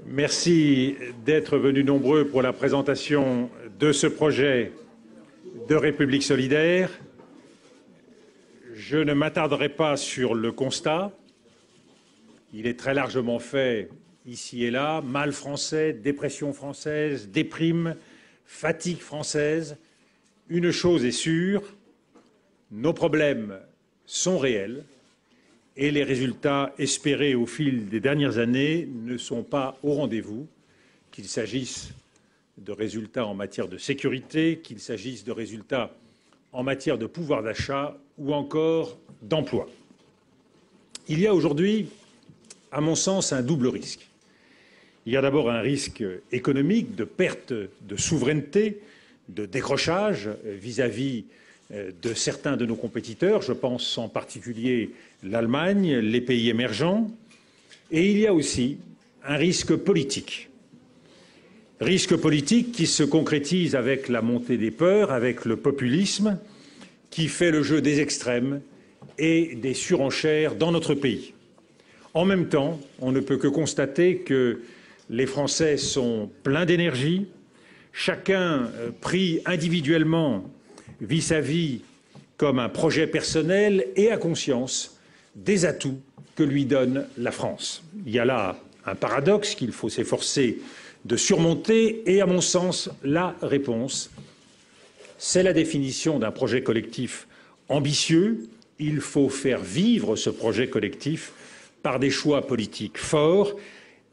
Merci d'être venus nombreux pour la présentation de ce projet de République solidaire. Je ne m'attarderai pas sur le constat. Il est très largement fait ici et là. Mal français, dépression française, déprime, fatigue française. Une chose est sûre, nos problèmes sont réels et les résultats espérés au fil des dernières années ne sont pas au rendez-vous, qu'il s'agisse de résultats en matière de sécurité, qu'il s'agisse de résultats en matière de pouvoir d'achat ou encore d'emploi. Il y a aujourd'hui, à mon sens, un double risque. Il y a d'abord un risque économique de perte de souveraineté, de décrochage vis-à-vis de certains de nos compétiteurs, je pense en particulier l'Allemagne, les pays émergents, et il y a aussi un risque politique. Risque politique qui se concrétise avec la montée des peurs, avec le populisme, qui fait le jeu des extrêmes et des surenchères dans notre pays. En même temps, on ne peut que constater que les Français sont pleins d'énergie, chacun pris individuellement vit sa vie comme un projet personnel et a conscience des atouts que lui donne la France. Il y a là un paradoxe qu'il faut s'efforcer de surmonter et, à mon sens, la réponse, c'est la définition d'un projet collectif ambitieux. Il faut faire vivre ce projet collectif par des choix politiques forts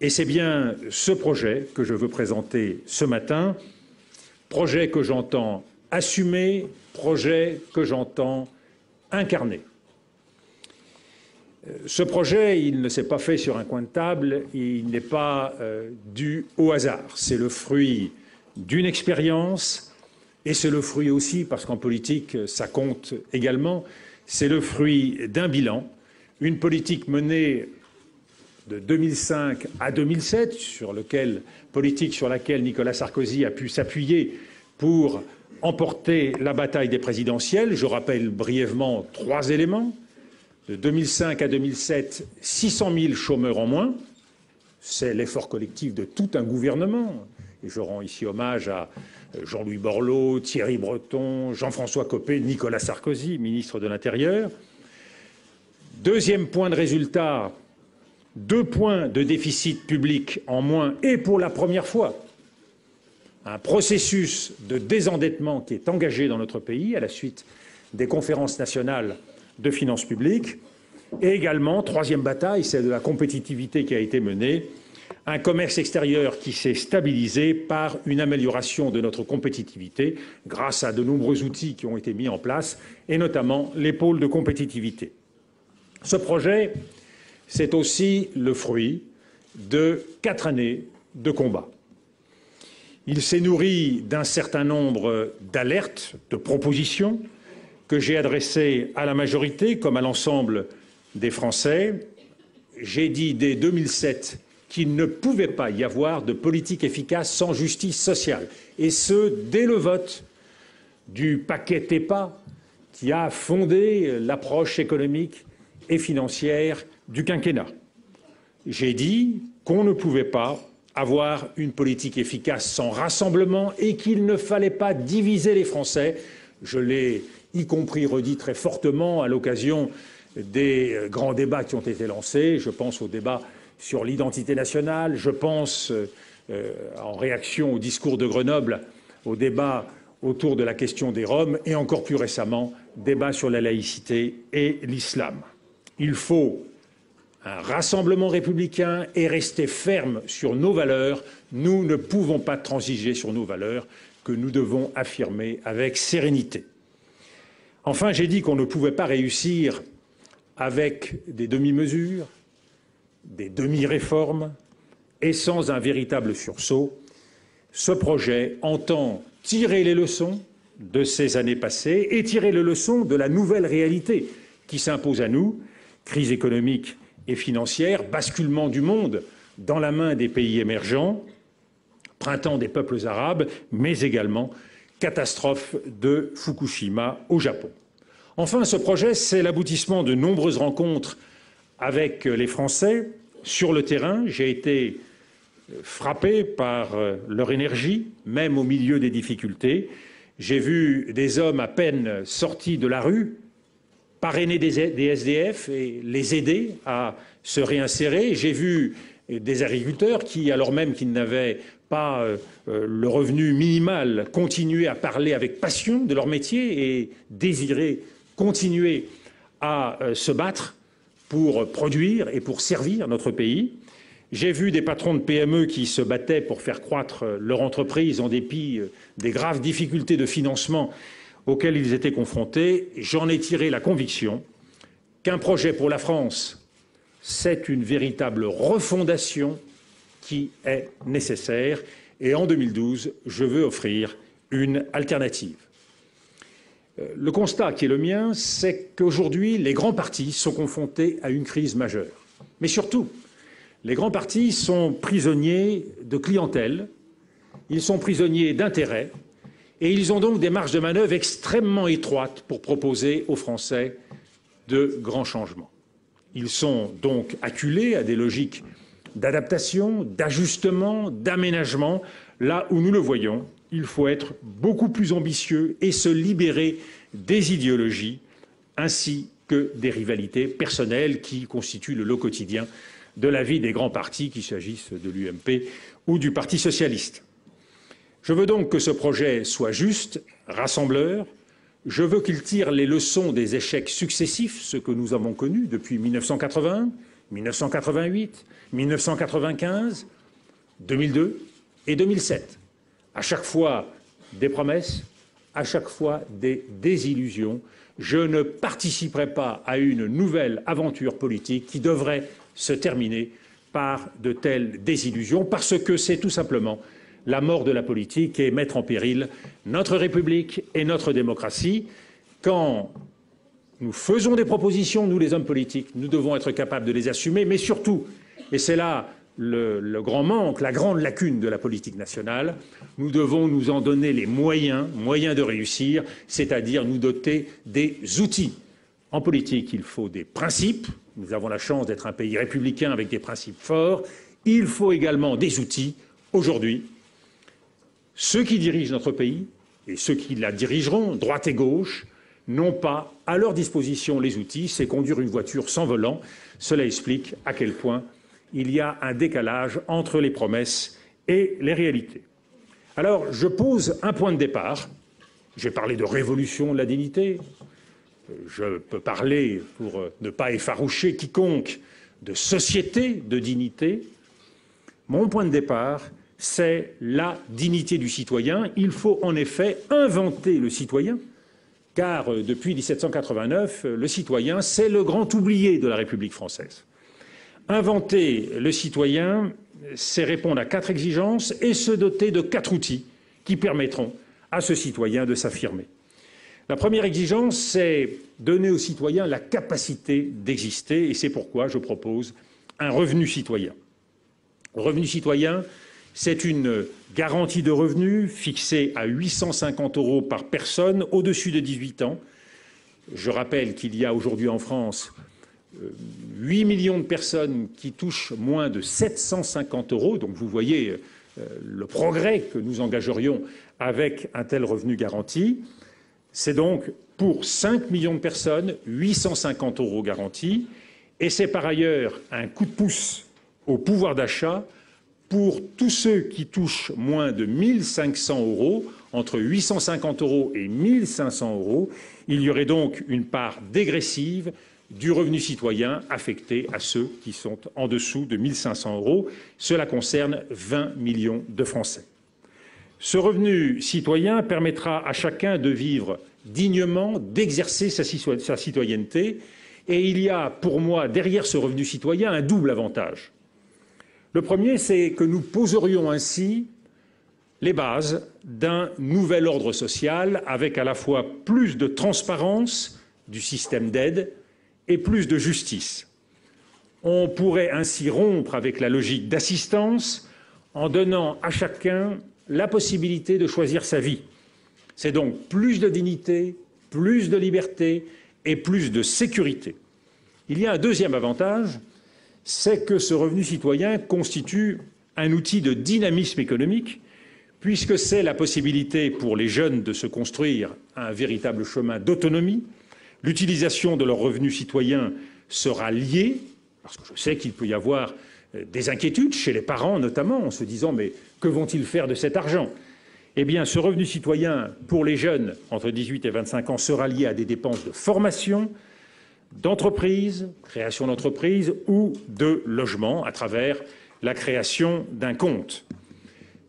et c'est bien ce projet que je veux présenter ce matin, projet que j'entends assumer, projet que j'entends incarner. Ce projet, il ne s'est pas fait sur un coin de table, il n'est pas dû au hasard. C'est le fruit d'une expérience et c'est le fruit aussi, parce qu'en politique, ça compte également, c'est le fruit d'un bilan, une politique menée de 2005 à 2007, politique sur laquelle Nicolas Sarkozy a pu s'appuyer pour emporter la bataille des présidentielles. Je rappelle brièvement 3 éléments. De 2005 à 2007, 600 000 chômeurs en moins. C'est l'effort collectif de tout un gouvernement. Et je rends ici hommage à Jean-Louis Borloo, Thierry Breton, Jean-François Copé, Nicolas Sarkozy, ministre de l'Intérieur. Deuxième point de résultat, 2 points de déficit public en moins et pour la première fois, un processus de désendettement qui est engagé dans notre pays à la suite des conférences nationales de finances publiques. Et également, 3e bataille, celle de la compétitivité qui a été menée, un commerce extérieur qui s'est stabilisé par une amélioration de notre compétitivité grâce à de nombreux outils qui ont été mis en place, et notamment les pôles de compétitivité. Ce projet, c'est aussi le fruit de 4 années de combat. Il s'est nourri d'un certain nombre d'alertes, de propositions que j'ai adressées à la majorité comme à l'ensemble des Français. J'ai dit dès 2007 qu'il ne pouvait pas y avoir de politique efficace sans justice sociale, et ce, dès le vote du paquet TEPA qui a fondé l'approche économique et financière du quinquennat. J'ai dit qu'on ne pouvait pas avoir une politique efficace sans rassemblement et qu'il ne fallait pas diviser les Français. Je l'ai y compris redit très fortement à l'occasion des grands débats qui ont été lancés. Je pense au débat sur l'identité nationale, je pense, en réaction au discours de Grenoble, au débat autour de la question des Roms et encore plus récemment, débat sur la laïcité et l'islam. Il faut un rassemblement républicain et rester ferme sur nos valeurs. Nous ne pouvons pas transiger sur nos valeurs que nous devons affirmer avec sérénité. Enfin, j'ai dit qu'on ne pouvait pas réussir avec des demi-mesures, des demi-réformes et sans un véritable sursaut. Ce projet entend tirer les leçons de ces années passées et tirer les leçons de la nouvelle réalité qui s'impose à nous, crise économique et financière, basculement du monde dans la main des pays émergents, printemps des peuples arabes, mais également catastrophe de Fukushima au Japon. Enfin, ce projet, c'est l'aboutissement de nombreuses rencontres avec les Français sur le terrain. J'ai été frappé par leur énergie, même au milieu des difficultés. J'ai vu des hommes à peine sortis de la rue parrainer des SDF et les aider à se réinsérer. J'ai vu des agriculteurs qui, alors même qu'ils n'avaient pas le revenu minimal, continuaient à parler avec passion de leur métier et désiraient continuer à se battre pour produire et pour servir notre pays. J'ai vu des patrons de PME qui se battaient pour faire croître leur entreprise en dépit des graves difficultés de financement auxquelles ils étaient confrontés. J'en ai tiré la conviction qu'un projet pour la France, c'est une véritable refondation qui est nécessaire. Et en 2012, je veux offrir une alternative. Le constat qui est le mien, c'est qu'aujourd'hui, les grands partis sont confrontés à une crise majeure. Mais surtout, les grands partis sont prisonniers de clientèle, ils sont prisonniers d'intérêts, et ils ont donc des marges de manœuvre extrêmement étroites pour proposer aux Français de grands changements. Ils sont donc acculés à des logiques d'adaptation, d'ajustement, d'aménagement. Là où nous le voyons, il faut être beaucoup plus ambitieux et se libérer des idéologies ainsi que des rivalités personnelles qui constituent le lot quotidien de la vie des grands partis, qu'il s'agisse de l'UMP ou du Parti socialiste. Je veux donc que ce projet soit juste, rassembleur. Je veux qu'il tire les leçons des échecs successifs, ceux que nous avons connus depuis 1981, 1988, 1995, 2002 et 2007. À chaque fois des promesses, à chaque fois des désillusions. Je ne participerai pas à une nouvelle aventure politique qui devrait se terminer par de telles désillusions, parce que c'est tout simplement la mort de la politique et mettre en péril notre République et notre démocratie. Quand nous faisons des propositions, nous les hommes politiques, nous devons être capables de les assumer, mais surtout, et c'est là le grand manque, la grande lacune de la politique nationale, nous devons nous en donner les moyens de réussir, c'est-à-dire nous doter des outils. En politique, il faut des principes. Nous avons la chance d'être un pays républicain avec des principes forts. Il faut également des outils. Aujourd'hui, ceux qui dirigent notre pays et ceux qui la dirigeront, droite et gauche, n'ont pas à leur disposition les outils. C'est conduire une voiture sans volant. Cela explique à quel point il y a un décalage entre les promesses et les réalités. Alors, je pose un point de départ. J'ai parlé de révolution de la dignité. Je peux parler, pour ne pas effaroucher quiconque, de société de dignité. Mon point de départ, c'est la dignité du citoyen. Il faut en effet inventer le citoyen, car depuis 1789, le citoyen, c'est le grand oublié de la République française. Inventer le citoyen, c'est répondre à 4 exigences et se doter de 4 outils qui permettront à ce citoyen de s'affirmer. La première exigence, c'est donner aux citoyens la capacité d'exister, et c'est pourquoi je propose un revenu citoyen. Le revenu citoyen, c'est une garantie de revenus fixée à 850 € par personne au-dessus de 18 ans. Je rappelle qu'il y a aujourd'hui en France 8 millions de personnes qui touchent moins de 750 €. Donc vous voyez le progrès que nous engagerions avec un tel revenu garanti. C'est donc pour 5 millions de personnes, 850 € garantis. Et c'est par ailleurs un coup de pouce au pouvoir d'achat pour tous ceux qui touchent moins de 1 500 €, entre 850 € et 1 500 €. Il y aurait donc une part dégressive du revenu citoyen affecté à ceux qui sont en dessous de 1 500 €. Cela concerne 20 millions de Français. Ce revenu citoyen permettra à chacun de vivre dignement, d'exercer sa citoyenneté. Et il y a pour moi, derrière ce revenu citoyen, un double avantage. Le premier, c'est que nous poserions ainsi les bases d'un nouvel ordre social avec à la fois plus de transparence du système d'aide et plus de justice. On pourrait ainsi rompre avec la logique d'assistance en donnant à chacun la possibilité de choisir sa vie. C'est donc plus de dignité, plus de liberté et plus de sécurité. Il y a un deuxième avantage, c'est que ce revenu citoyen constitue un outil de dynamisme économique, puisque c'est la possibilité pour les jeunes de se construire un véritable chemin d'autonomie. L'utilisation de leur revenu citoyen sera liée, parce que je sais qu'il peut y avoir des inquiétudes chez les parents notamment, en se disant mais que vont-ils faire de cet argent? Eh bien, ce revenu citoyen pour les jeunes entre 18 et 25 ans sera lié à des dépenses de formation, d'entreprise, création d'entreprise ou de logement à travers la création d'un compte.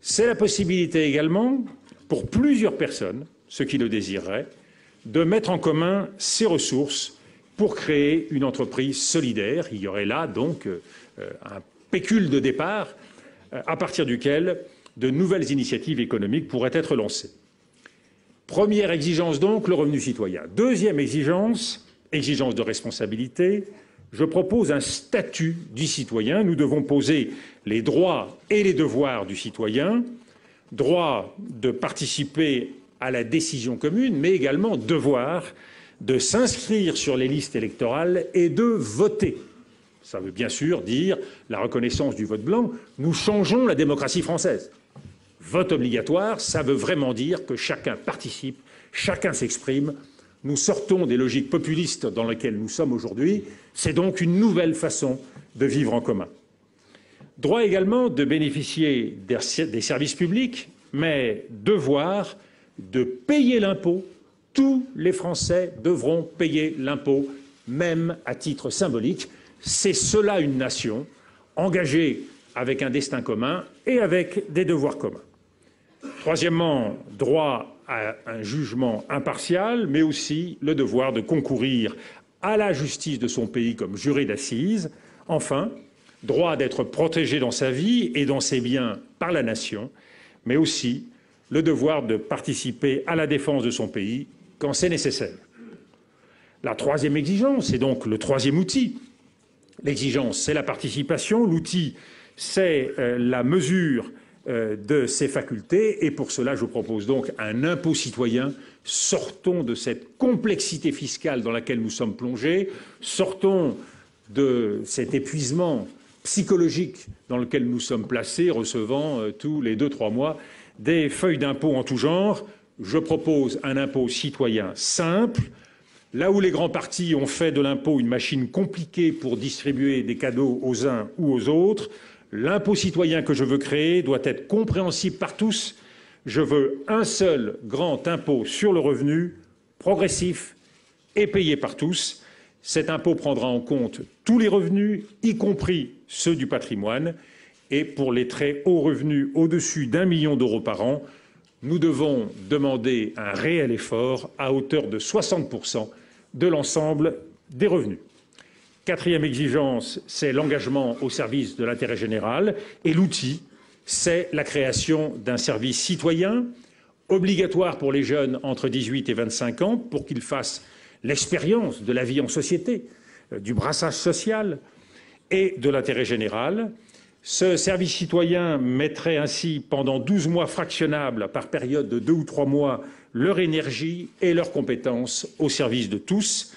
C'est la possibilité également pour plusieurs personnes, ceux qui le désireraient, de mettre en commun ces ressources pour créer une entreprise solidaire. Il y aurait là donc un pécule de départ à partir duquel de nouvelles initiatives économiques pourraient être lancées. Première exigence donc, le revenu citoyen. Deuxième exigence, exigence de responsabilité, je propose un statut du citoyen. Nous devons poser les droits et les devoirs du citoyen, droit de participer à la décision commune, mais également devoir de s'inscrire sur les listes électorales et de voter. Ça veut bien sûr dire la reconnaissance du vote blanc. Nous changeons la démocratie française. Vote obligatoire, ça veut vraiment dire que chacun participe, chacun s'exprime. Nous sortons des logiques populistes dans lesquelles nous sommes aujourd'hui. C'est donc une nouvelle façon de vivre en commun. Droit également de bénéficier des services publics, mais devoir de payer l'impôt. Tous les Français devront payer l'impôt, même à titre symbolique. C'est cela une nation engagée avec un destin commun et avec des devoirs communs. Troisièmement, droit à un jugement impartial, mais aussi le devoir de concourir à la justice de son pays comme juré d'assises. Enfin, droit d'être protégé dans sa vie et dans ses biens par la nation, mais aussi le devoir de participer à la défense de son pays quand c'est nécessaire. La troisième exigence, et donc le troisième outil, l'exigence, c'est la participation, l'outil, c'est la mesure de ses facultés, et pour cela, je propose donc un impôt citoyen. Sortons de cette complexité fiscale dans laquelle nous sommes plongés, sortons de cet épuisement psychologique dans lequel nous sommes placés, recevant tous les 2-3 mois des feuilles d'impôt en tout genre. Je propose un impôt citoyen simple. Là où les grands partis ont fait de l'impôt une machine compliquée pour distribuer des cadeaux aux uns ou aux autres, l'impôt citoyen que je veux créer doit être compréhensible par tous. Je veux un seul grand impôt sur le revenu, progressif et payé par tous. Cet impôt prendra en compte tous les revenus, y compris ceux du patrimoine. Et pour les très hauts revenus au-dessus d'1 million d'euros par an, nous devons demander un réel effort à hauteur de 60% de l'ensemble des revenus. Quatrième exigence, c'est l'engagement au service de l'intérêt général. Et l'outil, c'est la création d'un service citoyen obligatoire pour les jeunes entre 18 et 25 ans pour qu'ils fassent l'expérience de la vie en société, du brassage social et de l'intérêt général. Ce service citoyen mettrait ainsi pendant 12 mois fractionnables par période de 2 ou 3 mois leur énergie et leurs compétences au service de tous.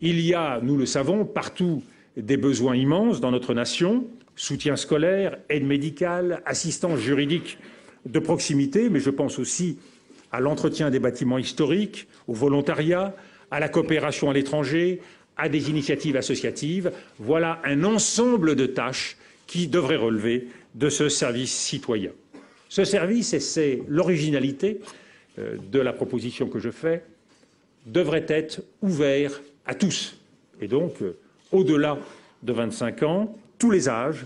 Il y a, nous le savons, partout des besoins immenses dans notre nation, soutien scolaire, aide médicale, assistance juridique de proximité, mais je pense aussi à l'entretien des bâtiments historiques, au volontariat, à la coopération à l'étranger, à des initiatives associatives. Voilà un ensemble de tâches qui devraient relever de ce service citoyen. Ce service, et c'est l'originalité de la proposition que je fais, devrait être ouvert à tous, et donc au-delà de 25 ans, tous les âges,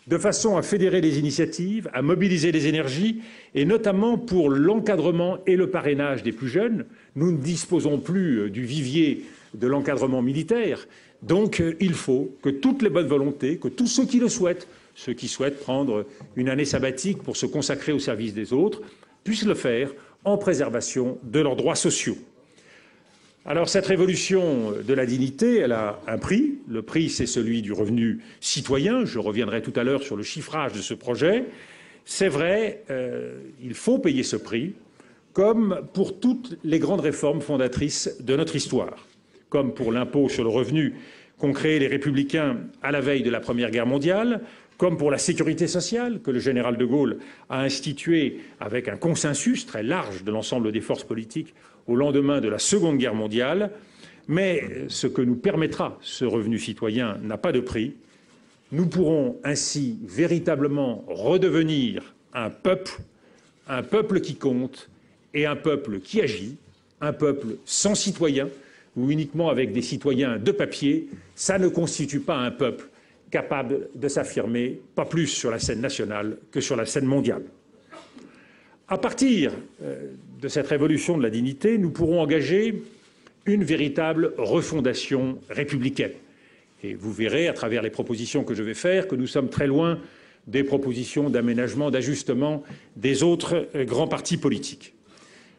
de façon à fédérer les initiatives, à mobiliser les énergies, et notamment pour l'encadrement et le parrainage des plus jeunes. Nous ne disposons plus du vivier de l'encadrement militaire, donc il faut que toutes les bonnes volontés, que tous ceux qui le souhaitent, ceux qui souhaitent prendre une année sabbatique pour se consacrer au service des autres, puissent le faire en préservation de leurs droits sociaux. Alors cette révolution de la dignité, elle a un prix. Le prix, c'est celui du revenu citoyen. Je reviendrai tout à l'heure sur le chiffrage de ce projet. C'est vrai, il faut payer ce prix comme pour toutes les grandes réformes fondatrices de notre histoire, comme pour l'impôt sur le revenu qu'ont créé les Républicains à la veille de la Première Guerre mondiale, comme pour la sécurité sociale que le général de Gaulle a instituée avec un consensus très large de l'ensemble des forces politiques au lendemain de la Seconde Guerre mondiale. Mais ce que nous permettra ce revenu citoyen n'a pas de prix. Nous pourrons ainsi véritablement redevenir un peuple qui compte et un peuple qui agit, un peuple sans citoyens ou uniquement avec des citoyens de papier. Ça ne constitue pas un peuple capable de s'affirmer, pas plus sur la scène nationale que sur la scène mondiale. À partir de cette révolution de la dignité, nous pourrons engager une véritable refondation républicaine. Et vous verrez, à travers les propositions que je vais faire, que nous sommes très loin des propositions d'aménagement, d'ajustement des autres grands partis politiques.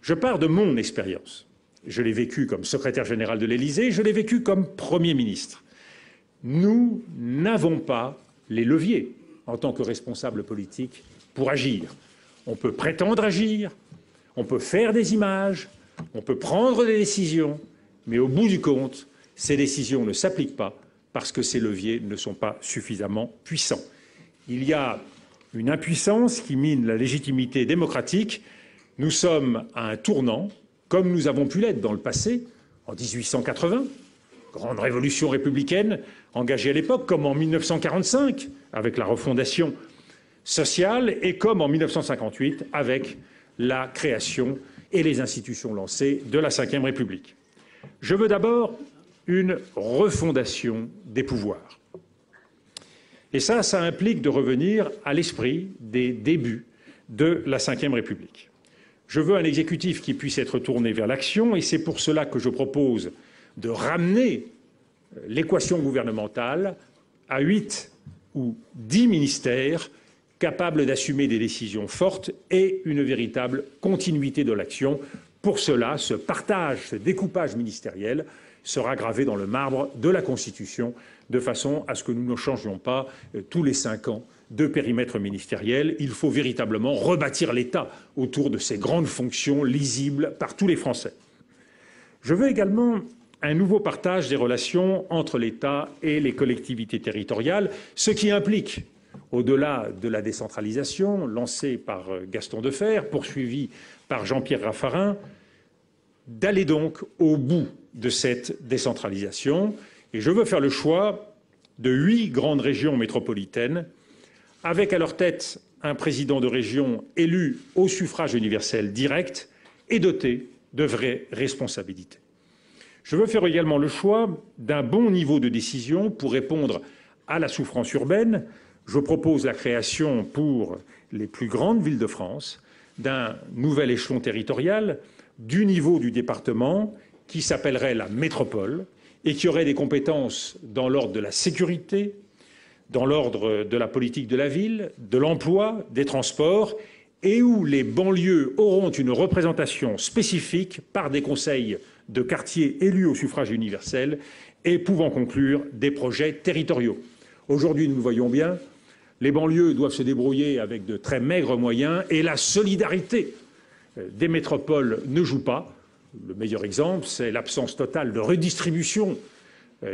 Je pars de mon expérience. Je l'ai vécu comme secrétaire général de l'Élysée, je l'ai vécu comme Premier ministre. Nous n'avons pas les leviers, en tant que responsables politiques, pour agir. On peut prétendre agir, on peut faire des images, on peut prendre des décisions, mais au bout du compte, ces décisions ne s'appliquent pas parce que ces leviers ne sont pas suffisamment puissants. Il y a une impuissance qui mine la légitimité démocratique. Nous sommes à un tournant, comme nous avons pu l'être dans le passé, en 1880, grande révolution républicaine engagée à l'époque, comme en 1945 avec la refondation sociale et comme en 1958 avec la création et les institutions lancées de la Ve République. Je veux d'abord une refondation des pouvoirs. Et ça implique de revenir à l'esprit des débuts de la Ve République. Je veux un exécutif qui puisse être tourné vers l'action et c'est pour cela que je propose de ramener l'équation gouvernementale à 8 ou 10 ministères capables d'assumer des décisions fortes et une véritable continuité de l'action. Pour cela, ce partage, ce découpage ministériel sera gravé dans le marbre de la Constitution, de façon à ce que nous ne changions pas tous les 5 ans de périmètre ministériel. Il faut véritablement rebâtir l'État autour de ces grandes fonctions lisibles par tous les Français. Je veux également un nouveau partage des relations entre l'État et les collectivités territoriales, ce qui implique, au-delà de la décentralisation lancée par Gaston Defferre, poursuivie par Jean-Pierre Raffarin, d'aller donc au bout de cette décentralisation. Et je veux faire le choix de 8 grandes régions métropolitaines, avec à leur tête un président de région élu au suffrage universel direct et doté de vraies responsabilités. Je veux faire également le choix d'un bon niveau de décision pour répondre à la souffrance urbaine. Je propose la création pour les plus grandes villes de France d'un nouvel échelon territorial du niveau du département qui s'appellerait la métropole et qui aurait des compétences dans l'ordre de la sécurité, dans l'ordre de la politique de la ville, de l'emploi, des transports, et où les banlieues auront une représentation spécifique par des conseils de quartier élus au suffrage universel et pouvant conclure des projets territoriaux. Aujourd'hui, nous le voyons bien, les banlieues doivent se débrouiller avec de très maigres moyens et la solidarité des métropoles ne joue pas. Le meilleur exemple, c'est l'absence totale de redistribution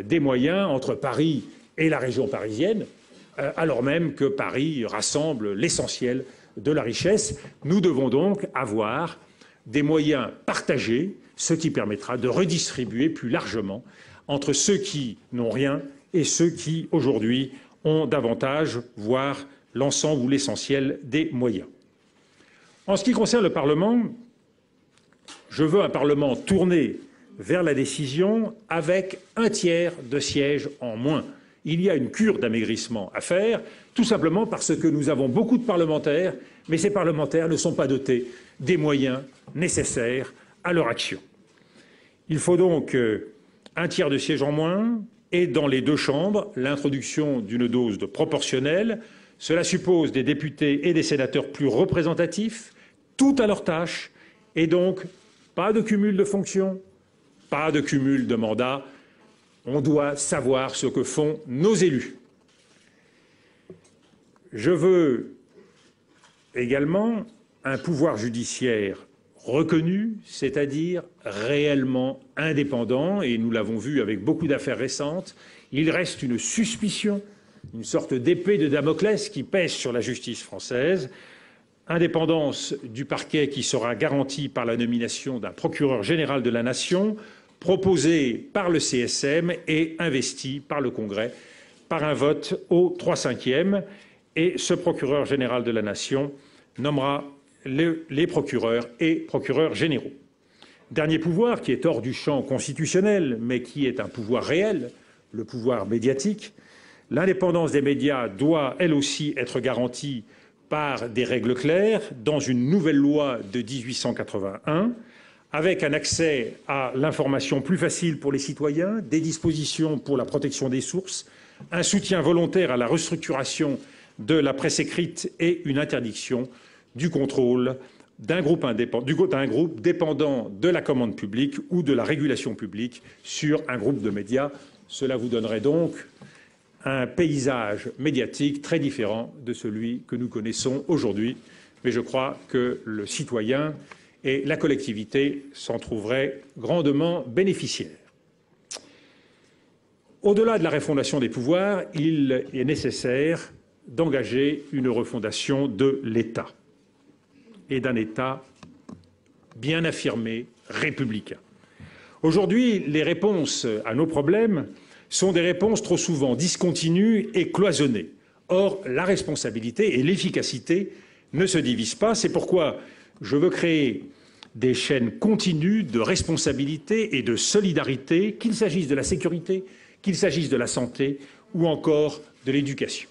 des moyens entre Paris et la région parisienne, alors même que Paris rassemble l'essentiel de la richesse. Nous devons donc avoir des moyens partagés, ce qui permettra de redistribuer plus largement entre ceux qui n'ont rien et ceux qui, aujourd'hui, ont davantage, voire l'ensemble ou l'essentiel des moyens. En ce qui concerne le Parlement, je veux un Parlement tourné vers la décision avec 1/3 de sièges en moins. Il y a une cure d'amaigrissement à faire, tout simplement parce que nous avons beaucoup de parlementaires, mais ces parlementaires ne sont pas dotés des moyens nécessaires à leur action. Il faut donc 1/3 de sièges en moins et dans les 2 chambres, l'introduction d'une dose de proportionnelle. Cela suppose des députés et des sénateurs plus représentatifs, tout à leur tâche, et donc pas de cumul de fonctions, pas de cumul de mandats. On doit savoir ce que font nos élus. Je veux également un pouvoir judiciaire reconnu, c'est-à-dire réellement indépendant, et nous l'avons vu avec beaucoup d'affaires récentes. Il reste une suspicion, une sorte d'épée de Damoclès qui pèse sur la justice française. Indépendance du parquet qui sera garantie par la nomination d'un procureur général de la Nation, proposé par le CSM et investi par le Congrès par un vote au 3/5. Et ce procureur général de la Nation nommera les procureurs et procureurs généraux. Dernier pouvoir qui est hors du champ constitutionnel, mais qui est un pouvoir réel, le pouvoir médiatique. L'indépendance des médias doit, elle aussi, être garantie par des règles claires dans une nouvelle loi de 1881, avec un accès à l'information plus facile pour les citoyens, des dispositions pour la protection des sources, un soutien volontaire à la restructuration de la presse écrite et une interdiction du contrôle d'un groupe dépendant de la commande publique ou de la régulation publique sur un groupe de médias. Cela vous donnerait donc un paysage médiatique très différent de celui que nous connaissons aujourd'hui. Mais je crois que le citoyen et la collectivité s'en trouveraient grandement bénéficiaires. Au-delà de la refondation des pouvoirs, il est nécessaire d'engager une refondation de l'État, et d'un État bien affirmé, républicain. Aujourd'hui, les réponses à nos problèmes sont des réponses trop souvent discontinues et cloisonnées. Or, la responsabilité et l'efficacité ne se divisent pas. C'est pourquoi je veux créer des chaînes continues de responsabilité et de solidarité, qu'il s'agisse de la sécurité, qu'il s'agisse de la santé ou encore de l'éducation.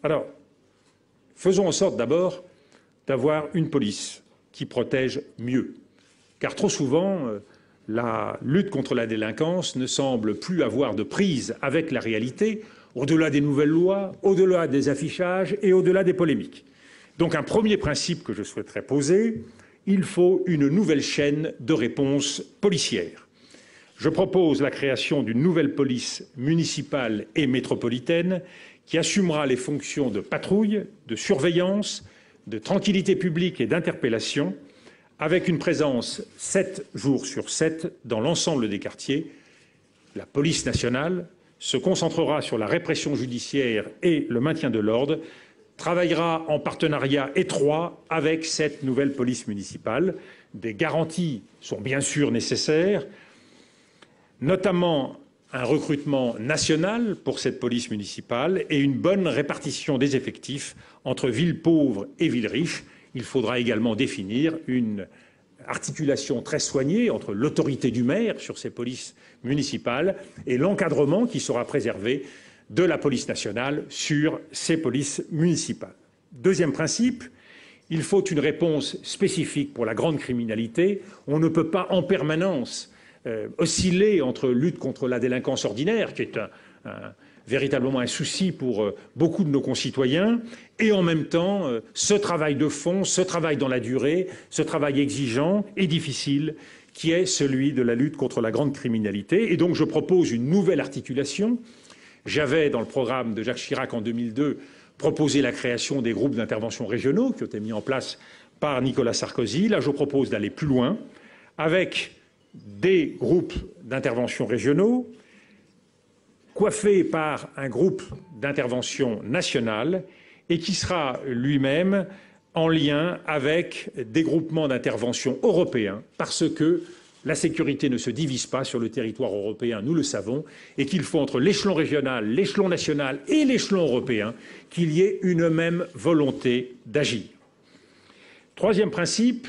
Alors, faisons en sorte d'abord d'avoir une police qui protège mieux. Car trop souvent, la lutte contre la délinquance ne semble plus avoir de prise avec la réalité, au-delà des nouvelles lois, au-delà des affichages et au-delà des polémiques. Donc un premier principe que je souhaiterais poser, il faut une nouvelle chaîne de réponse policière. Je propose la création d'une nouvelle police municipale et métropolitaine qui assumera les fonctions de patrouille, de surveillance, de tranquillité publique et d'interpellation, avec une présence 7 jours sur 7 dans l'ensemble des quartiers. La police nationale se concentrera sur la répression judiciaire et le maintien de l'ordre, travaillera en partenariat étroit avec cette nouvelle police municipale. Des garanties sont bien sûr nécessaires, notamment un recrutement national pour cette police municipale et une bonne répartition des effectifs entre villes pauvres et villes riches. Il faudra également définir une articulation très soignée entre l'autorité du maire sur ces polices municipales et l'encadrement qui sera préservé de la police nationale sur ces polices municipales. Deuxième principe, il faut une réponse spécifique pour la grande criminalité. On ne peut pas en permanence osciller entre lutte contre la délinquance ordinaire, qui est véritablement un souci pour beaucoup de nos concitoyens, et en même temps ce travail de fond, ce travail dans la durée, ce travail exigeant et difficile qui est celui de la lutte contre la grande criminalité. Et donc je propose une nouvelle articulation. J'avais, dans le programme de Jacques Chirac en 2002, proposé la création des groupes d'intervention régionaux qui ont été mis en place par Nicolas Sarkozy. Là, je propose d'aller plus loin avec des groupes d'intervention régionaux coiffé par un groupe d'intervention national et qui sera lui-même en lien avec des groupements d'intervention européens, parce que la sécurité ne se divise pas sur le territoire européen, nous le savons, et qu'il faut entre l'échelon régional, l'échelon national et l'échelon européen qu'il y ait une même volonté d'agir. Troisième principe,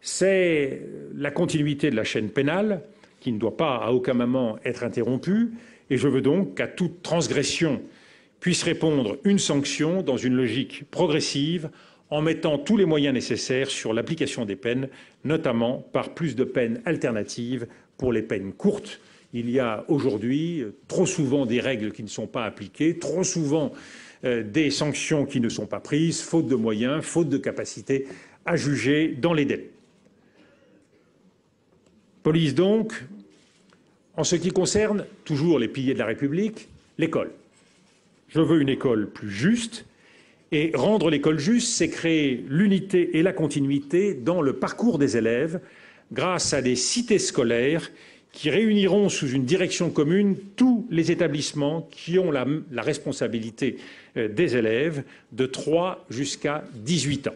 c'est la continuité de la chaîne pénale, qui ne doit pas à aucun moment être interrompue, et je veux donc qu'à toute transgression puisse répondre une sanction dans une logique progressive, en mettant tous les moyens nécessaires sur l'application des peines, notamment par plus de peines alternatives pour les peines courtes. Il y a aujourd'hui trop souvent des règles qui ne sont pas appliquées, trop souvent des sanctions qui ne sont pas prises, faute de moyens, faute de capacité à juger dans les délais. Police donc, en ce qui concerne toujours les piliers de la République, l'école. Je veux une école plus juste Et rendre l'école juste, c'est créer l'unité et la continuité dans le parcours des élèves grâce à des cités scolaires qui réuniront sous une direction commune tous les établissements qui ont la responsabilité des élèves de 3 jusqu'à 18 ans.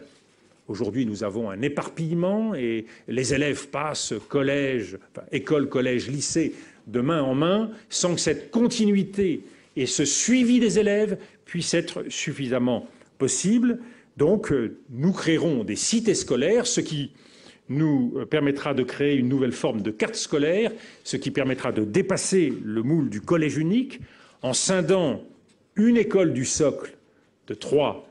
Aujourd'hui, nous avons un éparpillement et les élèves passent école, collège, lycée de main en main sans que cette continuité et ce suivi des élèves puissent être suffisamment possibles. Donc, nous créerons des cités scolaires, ce qui nous permettra de créer une nouvelle forme de carte scolaire, ce qui permettra de dépasser le moule du collège unique en scindant une école du socle de 3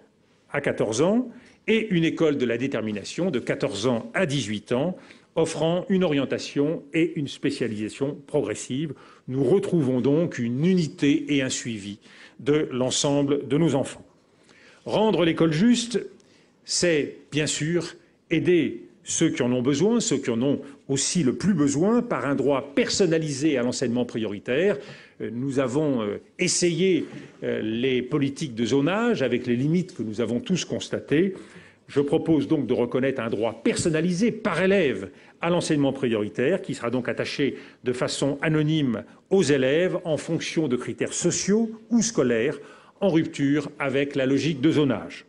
à 14 ans et une école de la détermination de 14 ans à 18 ans, offrant une orientation et une spécialisation progressive. Nous retrouvons donc une unité et un suivi de l'ensemble de nos enfants. Rendre l'école juste, c'est bien sûr aider ceux qui en ont besoin, ceux qui en ont aussi le plus besoin, par un droit personnalisé à l'enseignement prioritaire. Nous avons essayé les politiques de zonage avec les limites que nous avons tous constatées. Je propose donc de reconnaître un droit personnalisé par élève à l'enseignement prioritaire, qui sera donc attaché de façon anonyme aux élèves en fonction de critères sociaux ou scolaires, en rupture avec la logique de zonage.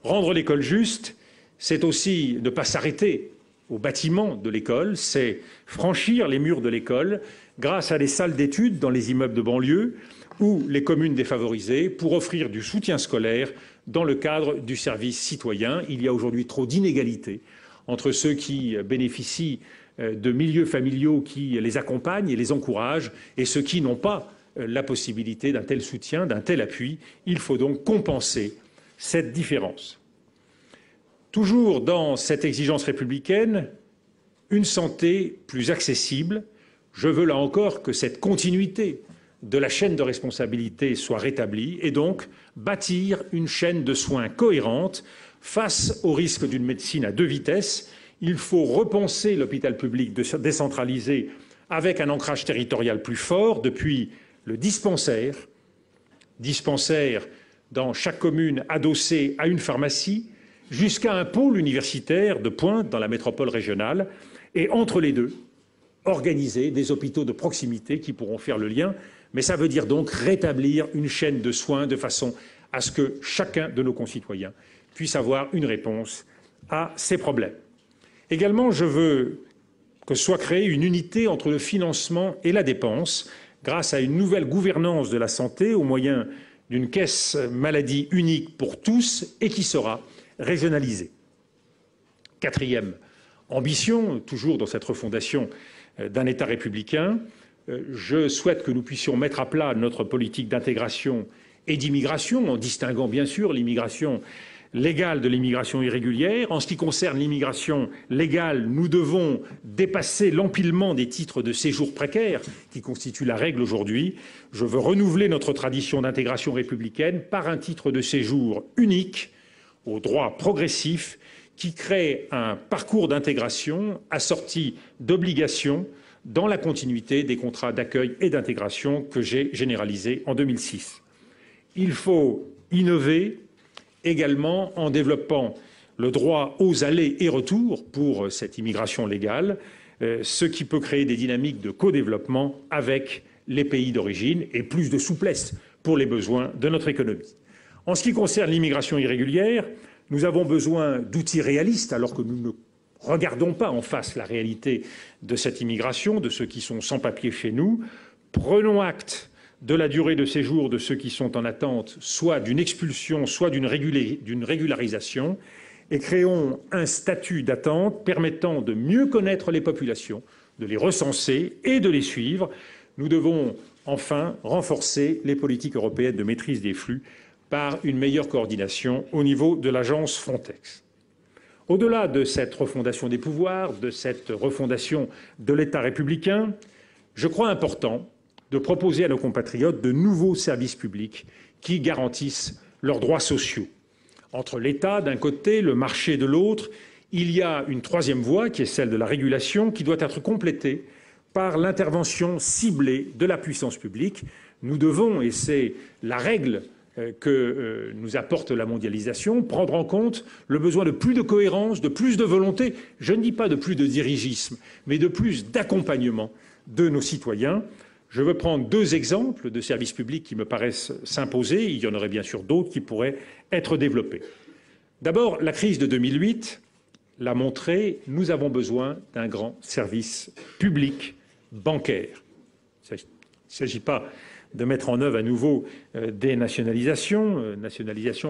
Rendre l'école juste, c'est aussi ne pas s'arrêter au bâtiment de l'école, c'est franchir les murs de l'école grâce à des salles d'études dans les immeubles de banlieue ou les communes défavorisées pour offrir du soutien scolaire dans le cadre du service citoyen. Il y a aujourd'hui trop d'inégalités entre ceux qui bénéficient de milieux familiaux qui les accompagnent et les encouragent et ceux qui n'ont pas la possibilité d'un tel soutien, d'un tel appui. Il faut donc compenser cette différence. Toujours dans cette exigence républicaine, une santé plus accessible. Je veux là encore que cette continuité de la chaîne de responsabilité soit rétablie et donc bâtir une chaîne de soins cohérente face au risque d'une médecine à 2 vitesses. Il faut repenser l'hôpital public décentralisé avec un ancrage territorial plus fort depuis le dispensaire dans chaque commune adossé à une pharmacie, jusqu'à un pôle universitaire de pointe dans la métropole régionale, et entre les deux, organiser des hôpitaux de proximité qui pourront faire le lien. Mais ça veut dire donc rétablir une chaîne de soins de façon à ce que chacun de nos concitoyens puisse avoir une réponse à ces problèmes. Également, je veux que soit créée une unité entre le financement et la dépense, grâce à une nouvelle gouvernance de la santé au moyen d'une caisse maladie unique pour tous et qui sera régionalisée. Quatrième ambition, toujours dans cette refondation d'un État républicain, je souhaite que nous puissions mettre à plat notre politique d'intégration et d'immigration, en distinguant bien sûr l'immigration légale de l'immigration irrégulière. En ce qui concerne l'immigration légale, nous devons dépasser l'empilement des titres de séjour précaires qui constituent la règle aujourd'hui. Je veux renouveler notre tradition d'intégration républicaine par un titre de séjour unique, au droit progressif, qui crée un parcours d'intégration assorti d'obligations dans la continuité des contrats d'accueil et d'intégration que j'ai généralisés en 2006. Il faut innover également en développant le droit aux allers et retours pour cette immigration légale, ce qui peut créer des dynamiques de co-développement avec les pays d'origine et plus de souplesse pour les besoins de notre économie. En ce qui concerne l'immigration irrégulière, nous avons besoin d'outils réalistes alors que nous ne regardons pas en face la réalité de cette immigration, de ceux qui sont sans papier chez nous. Prenons acte de la durée de séjour de ceux qui sont en attente, soit d'une expulsion, soit d'une régularisation, et créons un statut d'attente permettant de mieux connaître les populations, de les recenser et de les suivre. Nous devons enfin renforcer les politiques européennes de maîtrise des flux par une meilleure coordination au niveau de l'agence Frontex. Au-delà de cette refondation des pouvoirs, de cette refondation de l'État républicain, je crois important de proposer à nos compatriotes de nouveaux services publics qui garantissent leurs droits sociaux. Entre l'État d'un côté, le marché de l'autre, il y a une troisième voie qui est celle de la régulation qui doit être complétée par l'intervention ciblée de la puissance publique. Nous devons, et c'est la règle que nous apporte la mondialisation, prendre en compte le besoin de plus de cohérence, de plus de volonté, je ne dis pas de plus de dirigisme, mais de plus d'accompagnement de nos citoyens. Je veux prendre deux exemples de services publics qui me paraissent s'imposer. Il y en aurait bien sûr d'autres qui pourraient être développés. D'abord, la crise de 2008 l'a montré, nous avons besoin d'un grand service public bancaire. Il ne s'agit pas de mettre en œuvre à nouveau des nationalisations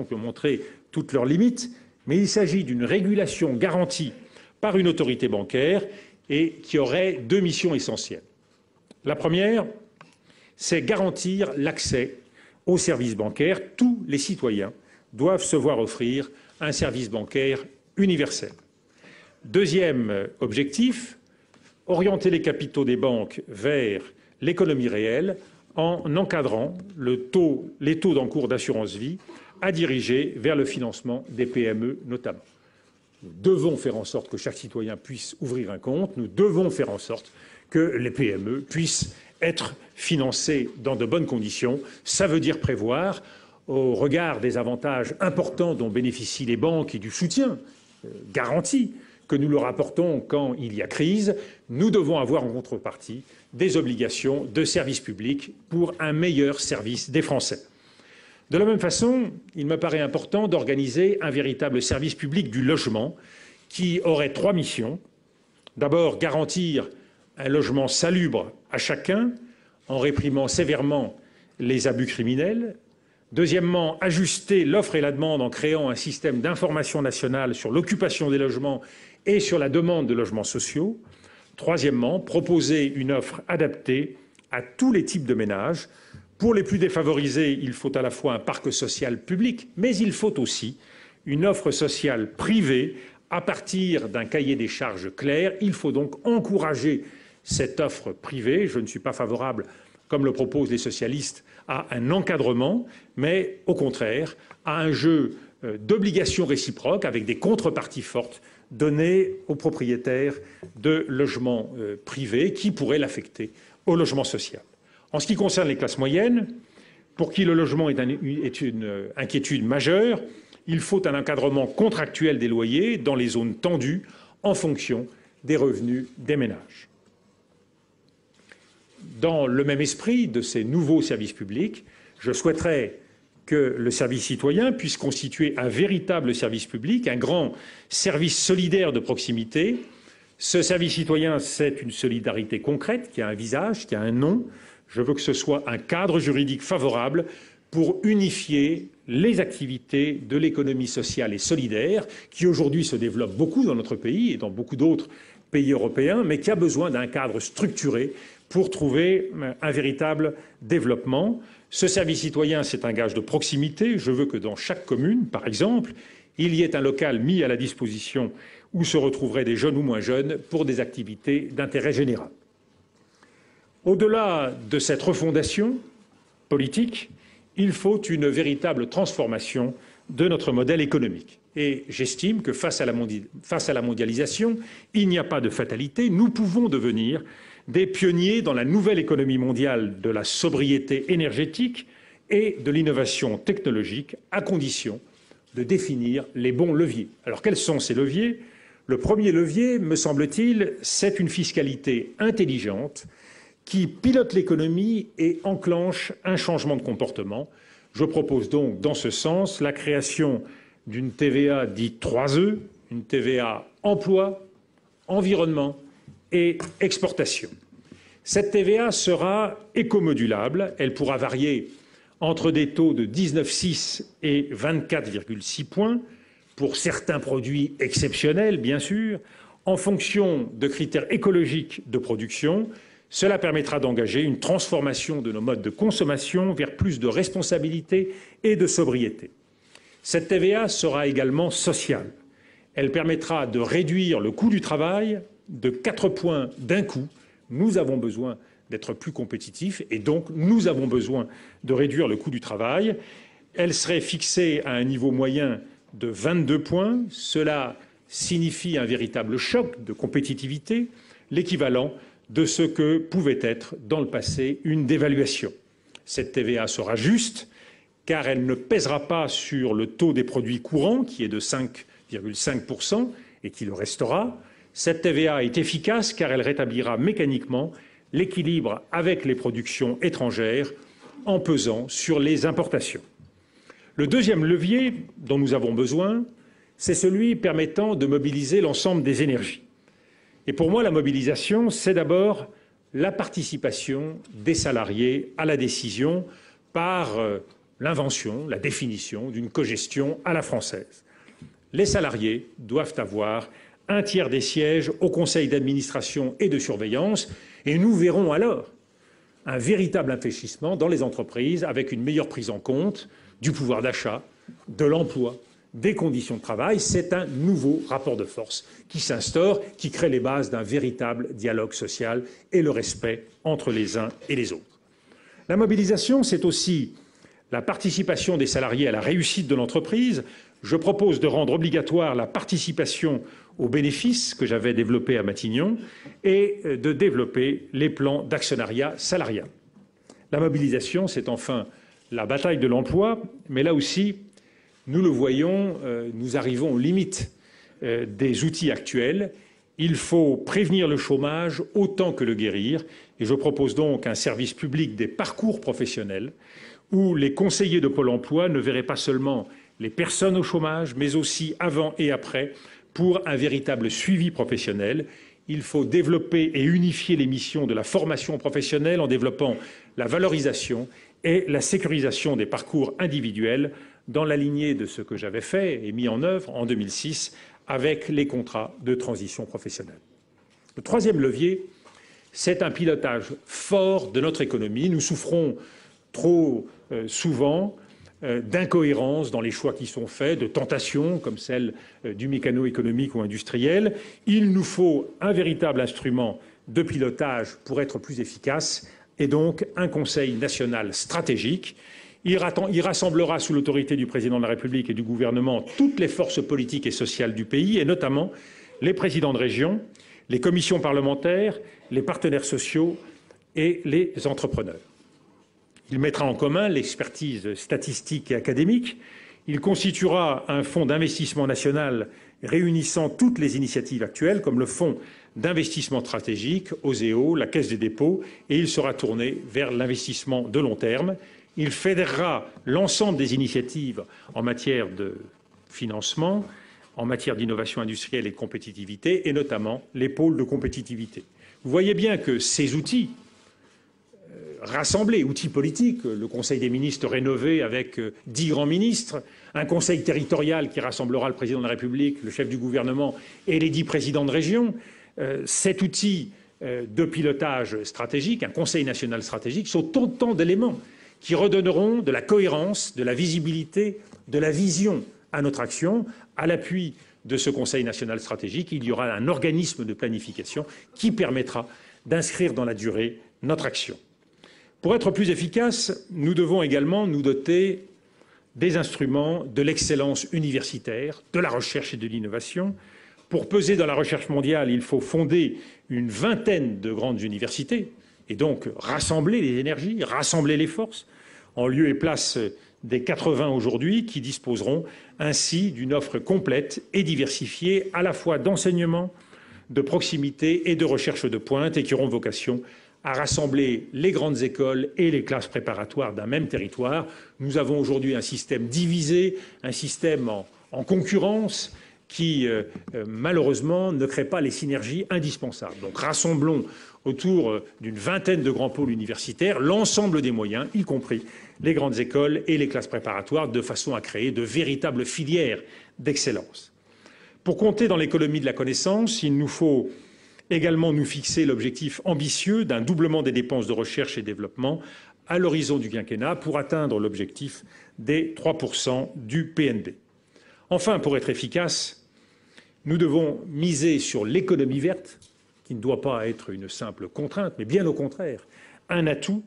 qui ont montré toutes leurs limites, mais il s'agit d'une régulation garantie par une autorité bancaire et qui aurait deux missions essentielles. La première, c'est garantir l'accès aux services bancaires. Tous les citoyens doivent se voir offrir un service bancaire universel. Deuxième objectif, orienter les capitaux des banques vers l'économie réelle en encadrant les taux d'encours d'assurance vie à diriger vers le financement des PME notamment. Nous devons faire en sorte que chaque citoyen puisse ouvrir un compte. Nous devons faire en sorte que les PME puissent être financées dans de bonnes conditions. Ça veut dire prévoir, au regard des avantages importants dont bénéficient les banques et du soutien garanti que nous leur apportons quand il y a crise, nous devons avoir en contrepartie des obligations de service public pour un meilleur service des Français. De la même façon, il me paraît important d'organiser un véritable service public du logement qui aurait trois missions. D'abord, garantir un logement salubre à chacun en réprimant sévèrement les abus criminels. Deuxièmement, ajuster l'offre et la demande en créant un système d'information nationale sur l'occupation des logements et sur la demande de logements sociaux. Troisièmement, proposer une offre adaptée à tous les types de ménages. Pour les plus défavorisés, il faut à la fois un parc social public, mais il faut aussi une offre sociale privée à partir d'un cahier des charges clair. Il faut donc encourager cette offre privée. Je ne suis pas favorable, comme le proposent les socialistes, à un encadrement, mais au contraire à un jeu d'obligations réciproques avec des contreparties fortes données aux propriétaires de logements privés qui pourraient l'affecter au logement social. En ce qui concerne les classes moyennes, pour qui le logement est une inquiétude majeure, il faut un encadrement contractuel des loyers dans les zones tendues en fonction des revenus des ménages. Dans le même esprit de ces nouveaux services publics, je souhaiterais que le service citoyen puisse constituer un véritable service public, un grand service solidaire de proximité. Ce service citoyen, c'est une solidarité concrète qui a un visage, qui a un nom. Je veux que ce soit un cadre juridique favorable pour unifier les activités de l'économie sociale et solidaire, qui aujourd'hui se développe beaucoup dans notre pays et dans beaucoup d'autres pays européens, mais qui a besoin d'un cadre structuré pour trouver un véritable développement. Ce service citoyen, c'est un gage de proximité. Je veux que dans chaque commune, par exemple, il y ait un local mis à la disposition où se retrouveraient des jeunes ou moins jeunes pour des activités d'intérêt général. Au-delà de cette refondation politique, il faut une véritable transformation de notre modèle économique. Et j'estime que face à la mondialisation, il n'y a pas de fatalité. Nous pouvons devenir des pionniers dans la nouvelle économie mondiale de la sobriété énergétique et de l'innovation technologique, à condition de définir les bons leviers. Alors quels sont ces leviers? Le premier levier, me semble-t-il, c'est une fiscalité intelligente qui pilote l'économie et enclenche un changement de comportement. Je propose donc, dans ce sens, la création d'une TVA dite 3E, une TVA emploi, environnement et exportation. Cette TVA sera écomodulable. Elle pourra varier entre des taux de 19,6 et 24,6 points pour certains produits exceptionnels, bien sûr, en fonction de critères écologiques de production. Cela permettra d'engager une transformation de nos modes de consommation vers plus de responsabilité et de sobriété. Cette TVA sera également sociale. Elle permettra de réduire le coût du travail de 4 points d'un coup. Nous avons besoin d'être plus compétitifs et donc nous avons besoin de réduire le coût du travail. Elle serait fixée à un niveau moyen de 22 points. Cela signifie un véritable choc de compétitivité, l'équivalent de ce que pouvait être dans le passé une dévaluation. Cette TVA sera juste car elle ne pèsera pas sur le taux des produits courants, qui est de 5,5% et qui le restera. Cette TVA est efficace car elle rétablira mécaniquement l'équilibre avec les productions étrangères en pesant sur les importations. Le deuxième levier dont nous avons besoin, c'est celui permettant de mobiliser l'ensemble des énergies. Et pour moi, la mobilisation, c'est d'abord la participation des salariés à la décision par l'invention, la définition d'une cogestion à la française. Les salariés doivent avoir un tiers des sièges au conseil d'administration et de surveillance, et nous verrons alors un véritable infléchissement dans les entreprises avec une meilleure prise en compte du pouvoir d'achat, de l'emploi, des conditions de travail. C'est un nouveau rapport de force qui s'instaure, qui crée les bases d'un véritable dialogue social et le respect entre les uns et les autres. La mobilisation, c'est aussi la participation des salariés à la réussite de l'entreprise. Je propose de rendre obligatoire la participation aux bénéfices que j'avais développés à Matignon et de développer les plans d'actionnariat salarial. La mobilisation, c'est enfin la bataille de l'emploi, mais là aussi, nous le voyons, nous arrivons aux limites des outils actuels. Il faut prévenir le chômage autant que le guérir, et je propose donc un service public des parcours professionnels où les conseillers de Pôle emploi ne verraient pas seulement les personnes au chômage, mais aussi avant et après, pour un véritable suivi professionnel. Il faut développer et unifier les missions de la formation professionnelle en développant la valorisation et la sécurisation des parcours individuels dans la lignée de ce que j'avais fait et mis en œuvre en 2006 avec les contrats de transition professionnelle. Le troisième levier, c'est un pilotage fort de notre économie. Nous souffrons trop souvent d'incohérences dans les choix qui sont faits, de tentations comme celle du mécano économique ou industriel. Il nous faut un véritable instrument de pilotage pour être plus efficace et donc un Conseil national stratégique. Il rassemblera sous l'autorité du président de la République et du gouvernement toutes les forces politiques et sociales du pays, et notamment les présidents de région, les commissions parlementaires, les partenaires sociaux et les entrepreneurs. Il mettra en commun l'expertise statistique et académique. Il constituera un fonds d'investissement national réunissant toutes les initiatives actuelles, comme le fonds d'investissement stratégique, OSEO, la Caisse des dépôts, et il sera tourné vers l'investissement de long terme. Il fédérera l'ensemble des initiatives en matière de financement, en matière d'innovation industrielle et de compétitivité, et notamment les pôles de compétitivité. Vous voyez bien que ces outils rassemblés, outils politiques, le Conseil des ministres rénové avec 10 grands ministres, un conseil territorial qui rassemblera le président de la République, le chef du gouvernement et les 10 présidents de région, cet outil de pilotage stratégique, un conseil national stratégique, sont autant d'éléments qui redonneront de la cohérence, de la visibilité, de la vision à notre action. À l'appui de ce Conseil national stratégique, il y aura un organisme de planification qui permettra d'inscrire dans la durée notre action. Pour être plus efficace, nous devons également nous doter des instruments de l'excellence universitaire, de la recherche et de l'innovation. Pour peser dans la recherche mondiale, il faut fonder une vingtaine de grandes universités et donc rassembler les énergies, rassembler les forces, en lieu et place des 80 aujourd'hui, qui disposeront ainsi d'une offre complète et diversifiée, à la fois d'enseignement, de proximité et de recherche de pointe, et qui auront vocation à rassembler les grandes écoles et les classes préparatoires d'un même territoire. Nous avons aujourd'hui un système divisé, un système en concurrence qui, malheureusement, ne crée pas les synergies indispensables. Donc rassemblons autour d'une vingtaine de grands pôles universitaires l'ensemble des moyens, y compris les grandes écoles et les classes préparatoires, de façon à créer de véritables filières d'excellence. Pour compter dans l'économie de la connaissance, il nous faut également nous fixer l'objectif ambitieux d'un doublement des dépenses de recherche et développement à l'horizon du quinquennat pour atteindre l'objectif des 3% du PNB. Enfin, pour être efficace, nous devons miser sur l'économie verte, qui ne doit pas être une simple contrainte, mais bien au contraire, un atout,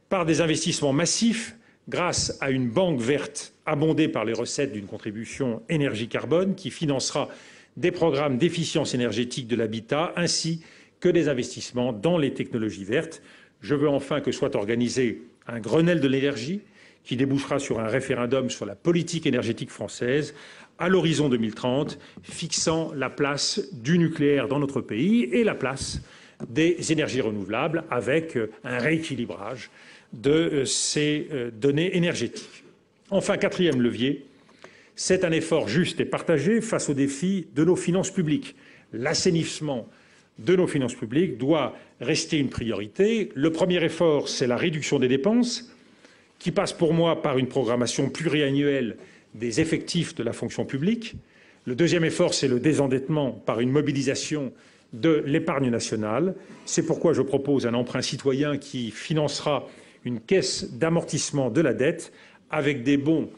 par des investissements massifs grâce à une banque verte abondée par les recettes d'une contribution énergie-carbone qui financera des programmes d'efficience énergétique de l'habitat ainsi que des investissements dans les technologies vertes. Je veux enfin que soit organisé un Grenelle de l'énergie qui débouchera sur un référendum sur la politique énergétique française à l'horizon 2030, fixant la place du nucléaire dans notre pays et la place des énergies renouvelables avec un rééquilibrage de ces données énergétiques. Enfin, quatrième levier, c'est un effort juste et partagé face aux défis de nos finances publiques. L'assainissement de nos finances publiques doit rester une priorité. Le premier effort, c'est la réduction des dépenses, qui passe pour moi par une programmation pluriannuelle des effectifs de la fonction publique. Le deuxième effort, c'est le désendettement par une mobilisation de l'épargne nationale. C'est pourquoi je propose un emprunt citoyen qui financera une caisse d'amortissement de la dette avec des bons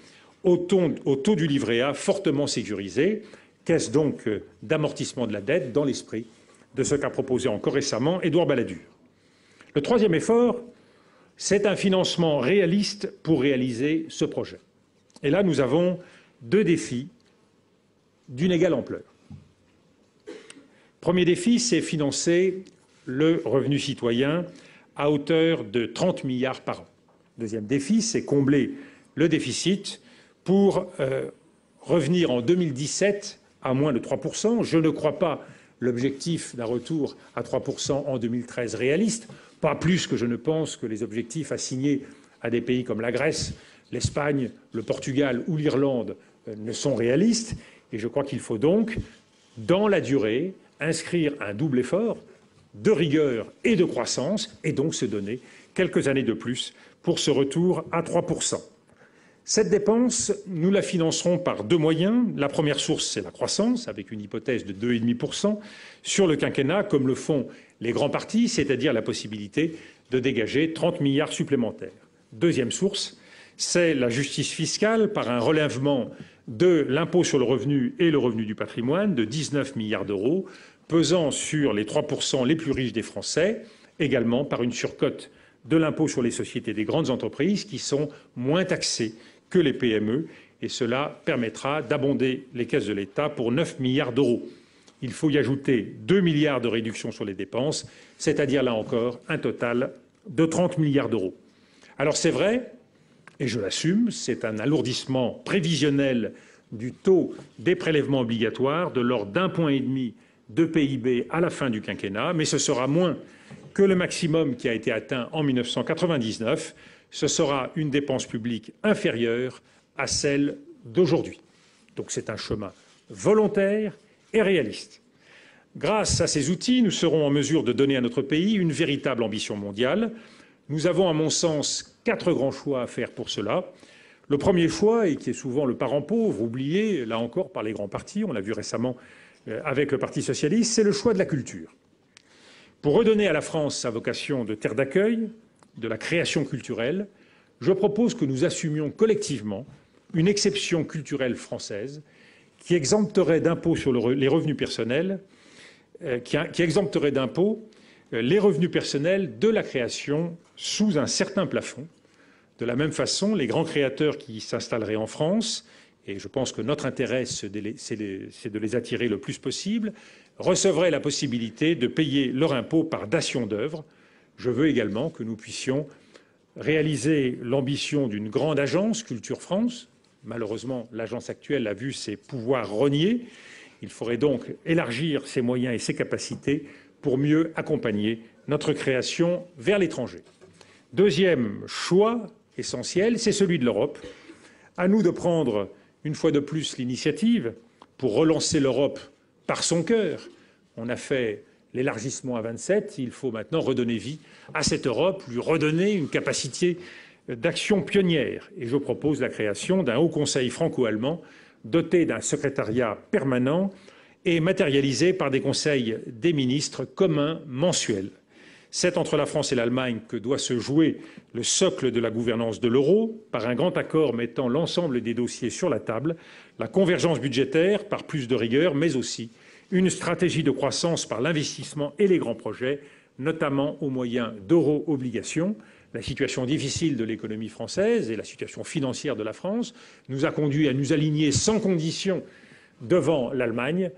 au taux du livret A fortement sécurisés. Caisse donc d'amortissement de la dette dans l'esprit de ce qu'a proposé encore récemment Édouard Balladur. Le troisième effort, c'est un financement réaliste pour réaliser ce projet. Et là, nous avons deux défis d'une égale ampleur. Premier défi, c'est financer le revenu citoyen à hauteur de 30 milliards par an. Deuxième défi, c'est combler le déficit pour revenir en 2017 à moins de 3%. Je ne crois pas l'objectif d'un retour à 3% en 2013 réaliste, pas plus que je ne pense que les objectifs assignés à des pays comme la Grèce, l'Espagne, le Portugal ou l'Irlande ne sont réalistes. Et je crois qu'il faut donc, dans la durée, inscrire un double effort de rigueur et de croissance, et donc se donner quelques années de plus pour ce retour à 3%. Cette dépense, nous la financerons par deux moyens. La première source, c'est la croissance, avec une hypothèse de 2,5% sur le quinquennat, comme le font les grands partis, c'est-à-dire la possibilité de dégager 30 milliards supplémentaires. Deuxième source, c'est la justice fiscale par un relèvement de l'impôt sur le revenu et le revenu du patrimoine de 19 milliards d'euros, pesant sur les 3% les plus riches des Français, également par une surcote de l'impôt sur les sociétés des grandes entreprises qui sont moins taxées que les PME, et cela permettra d'abonder les caisses de l'État pour 9 milliards d'euros. Il faut y ajouter 2 milliards de réduction sur les dépenses, c'est-à-dire là encore un total de 30 milliards d'euros. Alors c'est vrai, et je l'assume, c'est un alourdissement prévisionnel du taux des prélèvements obligatoires de l'ordre d'1,5 point de PIB à la fin du quinquennat, mais ce sera moins que le maximum qui a été atteint en 1999. Ce sera une dépense publique inférieure à celle d'aujourd'hui. Donc c'est un chemin volontaire et réaliste. Grâce à ces outils, nous serons en mesure de donner à notre pays une véritable ambition mondiale. Nous avons, à mon sens, 4 grands choix à faire pour cela. Le premier choix, et qui est souvent le parent pauvre, oublié, là encore, par les grands partis, on l'a vu récemment avec le Parti socialiste, c'est le choix de la culture. Pour redonner à la France sa vocation de terre d'accueil, de la création culturelle, je propose que nous assumions collectivement une exception culturelle française qui exempterait d'impôt sur les revenus personnels, qui exempterait d'impôt les revenus personnels de la création sous un certain plafond. De la même façon, les grands créateurs qui s'installeraient en France, et je pense que notre intérêt, c'est de les attirer le plus possible, recevraient la possibilité de payer leur impôt par dation d'œuvre. Je veux également que nous puissions réaliser l'ambition d'une grande agence, Culture France. Malheureusement, l'agence actuelle a vu ses pouvoirs reniés. Il faudrait donc élargir ses moyens et ses capacités pour mieux accompagner notre création vers l'étranger. Deuxième choix essentiel, c'est celui de l'Europe. À nous de prendre une fois de plus l'initiative pour relancer l'Europe par son cœur. On a fait l'élargissement à 27, il faut maintenant redonner vie à cette Europe, lui redonner une capacité d'action pionnière. Et je propose la création d'un haut conseil franco-allemand doté d'un secrétariat permanent et matérialisé par des conseils des ministres communs mensuels. C'est entre la France et l'Allemagne que doit se jouer le socle de la gouvernance de l'euro, par un grand accord mettant l'ensemble des dossiers sur la table, la convergence budgétaire par plus de rigueur, mais aussi une stratégie de croissance par l'investissement et les grands projets, notamment au moyen d'euro-obligations. La situation difficile de l'économie française et la situation financière de la France nous a conduit à nous aligner sans condition devant l'Allemagne.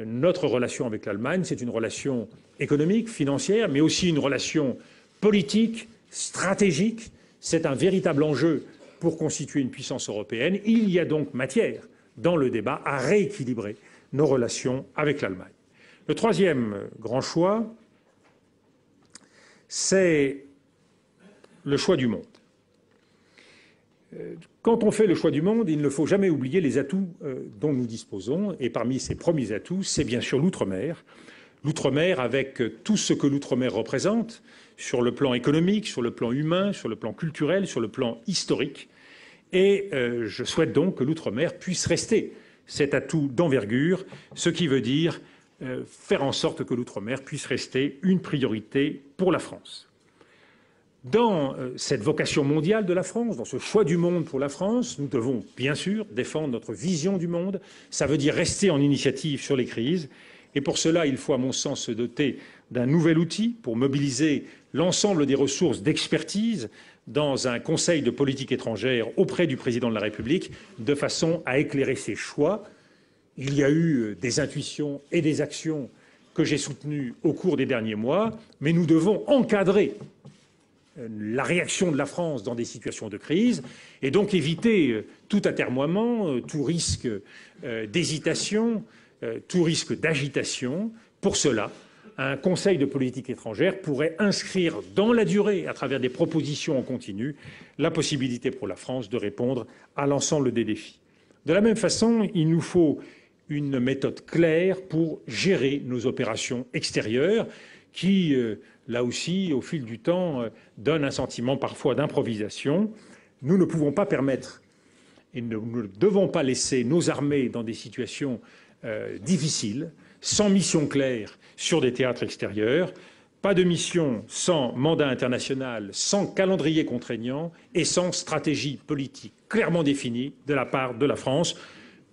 Notre relation avec l'Allemagne, c'est une relation économique, financière, mais aussi une relation politique, stratégique. C'est un véritable enjeu pour constituer une puissance européenne. Il y a donc matière, dans le débat, à rééquilibrer nos relations avec l'Allemagne. Le troisième grand choix, c'est le choix du monde. Quand on fait le choix du monde, il ne faut jamais oublier les atouts dont nous disposons. Et parmi ces premiers atouts, c'est bien sûr l'outre-mer. L'outre-mer avec tout ce que l'outre-mer représente sur le plan économique, sur le plan humain, sur le plan culturel, sur le plan historique. Et je souhaite donc que l'outre-mer puisse rester cet atout d'envergure, ce qui veut dire faire en sorte que l'outre-mer puisse rester une priorité pour la France. Dans cette vocation mondiale de la France, dans ce choix du monde pour la France, nous devons bien sûr défendre notre vision du monde. Ça veut dire rester en initiative sur les crises. Et pour cela, il faut, à mon sens, se doter d'un nouvel outil pour mobiliser l'ensemble des ressources d'expertise dans un conseil de politique étrangère auprès du président de la République, de façon à éclairer ses choix. Il y a eu des intuitions et des actions que j'ai soutenues au cours des derniers mois, mais nous devons encadrer la réaction de la France dans des situations de crise et donc éviter tout atermoiement, tout risque d'hésitation, tout risque d'agitation. Pour cela, un Conseil de politique étrangère pourrait inscrire dans la durée, à travers des propositions en continu, la possibilité pour la France de répondre à l'ensemble des défis. De la même façon, il nous faut une méthode claire pour gérer nos opérations extérieures qui, là aussi, au fil du temps, donnent un sentiment parfois d'improvisation. Nous ne pouvons pas permettre et nous ne devons pas laisser nos armées dans des situations difficiles, sans mission claire sur des théâtres extérieurs, pas de mission sans mandat international, sans calendrier contraignant et sans stratégie politique clairement définie de la part de la France.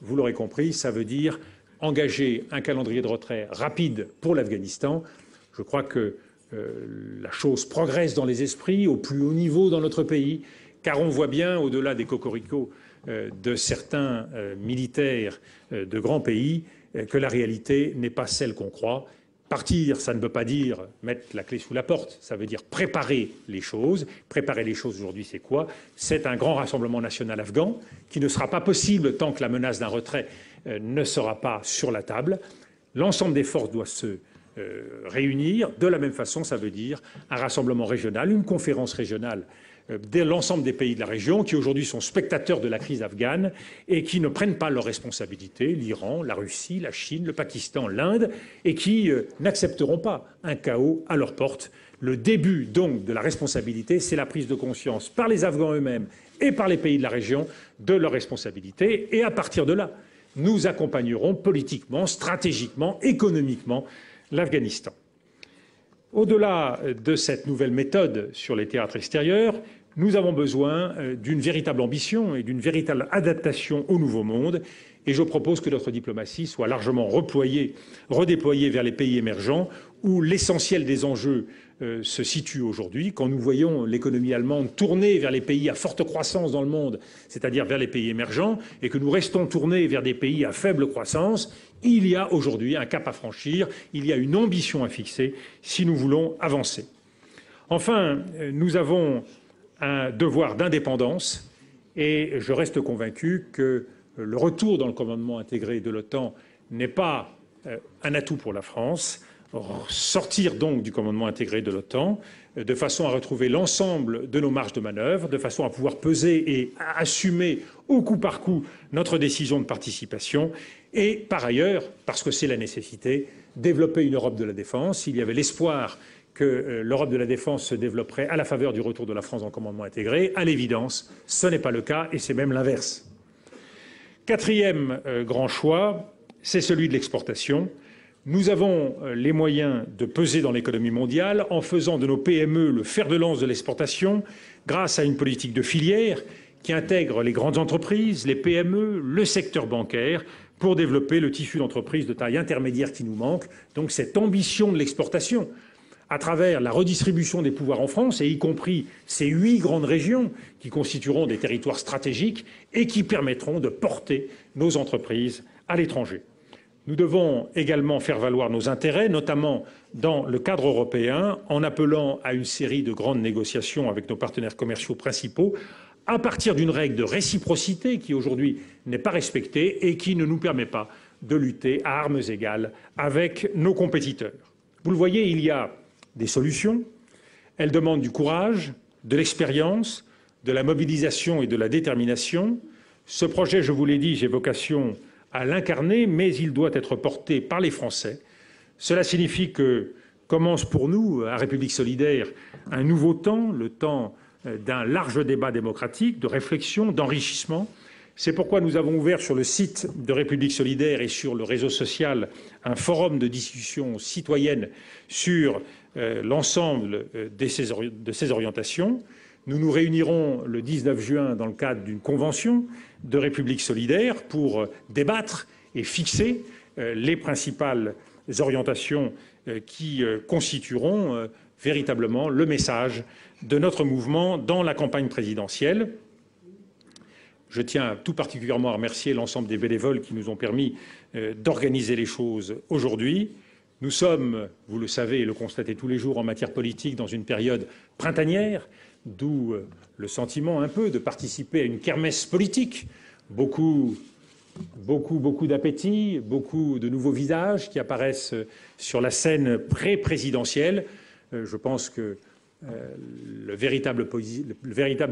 Vous l'aurez compris, ça veut dire engager un calendrier de retrait rapide pour l'Afghanistan. Je crois que la chose progresse dans les esprits, au plus haut niveau dans notre pays, car on voit bien, au-delà des cocoricots de certains militaires de grands pays, que la réalité n'est pas celle qu'on croit. Partir, ça ne veut pas dire mettre la clé sous la porte, ça veut dire préparer les choses. Préparer les choses aujourd'hui, c'est quoi? C'est un grand rassemblement national afghan qui ne sera pas possible tant que la menace d'un retrait ne sera pas sur la table. L'ensemble des forces doit se réunir. De la même façon, ça veut dire un rassemblement régional, une conférence régionale de l'ensemble des pays de la région qui aujourd'hui sont spectateurs de la crise afghane et qui ne prennent pas leurs responsabilités, l'Iran, la Russie, la Chine, le Pakistan, l'Inde, et qui n'accepteront pas un chaos à leur porte. Le début donc de la responsabilité, c'est la prise de conscience par les Afghans eux-mêmes et par les pays de la région de leurs responsabilités. Et à partir de là, nous accompagnerons politiquement, stratégiquement, économiquement l'Afghanistan. Au-delà de cette nouvelle méthode sur les théâtres extérieurs, nous avons besoin d'une véritable ambition et d'une véritable adaptation au nouveau monde. Et je propose que notre diplomatie soit largement redéployée vers les pays émergents où l'essentiel des enjeux se situe aujourd'hui. Quand nous voyons l'économie allemande tourner vers les pays à forte croissance dans le monde, c'est-à-dire vers les pays émergents, et que nous restons tournés vers des pays à faible croissance, il y a aujourd'hui un cap à franchir, il y a une ambition à fixer si nous voulons avancer. Enfin, nous avons un devoir d'indépendance et je reste convaincu que le retour dans le commandement intégré de l'OTAN n'est pas un atout pour la France. Sortir donc du commandement intégré de l'OTAN de façon à retrouver l'ensemble de nos marges de manœuvre, de façon à pouvoir peser et à assumer au coup par coup notre décision de participation et par ailleurs, parce que c'est la nécessité, développer une Europe de la défense. Il y avait l'espoir que l'Europe de la défense se développerait à la faveur du retour de la France en commandement intégré. À l'évidence, ce n'est pas le cas et c'est même l'inverse. Quatrième grand choix, c'est celui de l'exportation. Nous avons les moyens de peser dans l'économie mondiale en faisant de nos PME le fer de lance de l'exportation grâce à une politique de filière qui intègre les grandes entreprises, les PME, le secteur bancaire pour développer le tissu d'entreprises de taille intermédiaire qui nous manque. Donc cette ambition de l'exportation à travers la redistribution des pouvoirs en France, et y compris ces 8 grandes régions qui constitueront des territoires stratégiques et qui permettront de porter nos entreprises à l'étranger. Nous devons également faire valoir nos intérêts, notamment dans le cadre européen, en appelant à une série de grandes négociations avec nos partenaires commerciaux principaux, à partir d'une règle de réciprocité qui aujourd'hui n'est pas respectée et qui ne nous permet pas de lutter à armes égales avec nos compétiteurs. Vous le voyez, il y a des solutions. Elles demandent du courage, de l'expérience, de la mobilisation et de la détermination. Ce projet, je vous l'ai dit, j'ai vocation à l'incarner, mais il doit être porté par les Français. Cela signifie que commence pour nous, à République solidaire, un nouveau temps, le temps d'un large débat démocratique, de réflexion, d'enrichissement. C'est pourquoi nous avons ouvert sur le site de République solidaire et sur le réseau social un forum de discussion citoyenne sur l'ensemble de ces orientations. Nous nous réunirons le 19 juin dans le cadre d'une convention de République solidaire pour débattre et fixer les principales orientations qui constitueront véritablement le message de notre mouvement dans la campagne présidentielle. Je tiens tout particulièrement à remercier l'ensemble des bénévoles qui nous ont permis d'organiser les choses aujourd'hui. Nous sommes, vous le savez et le constatez tous les jours en matière politique, dans une période printanière, d'où le sentiment un peu de participer à une kermesse politique. Beaucoup d'appétit, beaucoup de nouveaux visages qui apparaissent sur la scène pré-présidentielle. Je pense que le véritable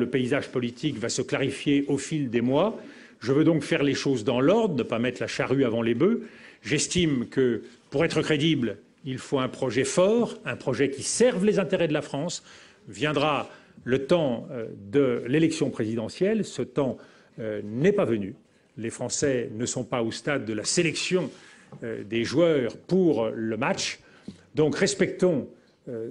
paysage politique va se clarifier au fil des mois. Je veux donc faire les choses dans l'ordre, ne pas mettre la charrue avant les bœufs. J'estime que, pour être crédible, il faut un projet fort, un projet qui serve les intérêts de la France. Viendra le temps de l'élection présidentielle. Ce temps n'est pas venu. Les Français ne sont pas au stade de la sélection des joueurs pour le match. Donc respectons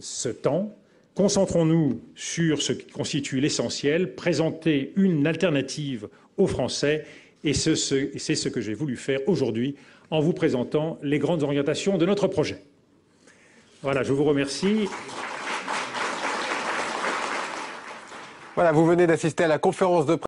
ce temps. Concentrons-nous sur ce qui constitue l'essentiel, présenter une alternative aux Français, et c'est ce que j'ai voulu faire aujourd'hui en vous présentant les grandes orientations de notre projet. Voilà, je vous remercie. Voilà, vous venez d'assister à la conférence de presse.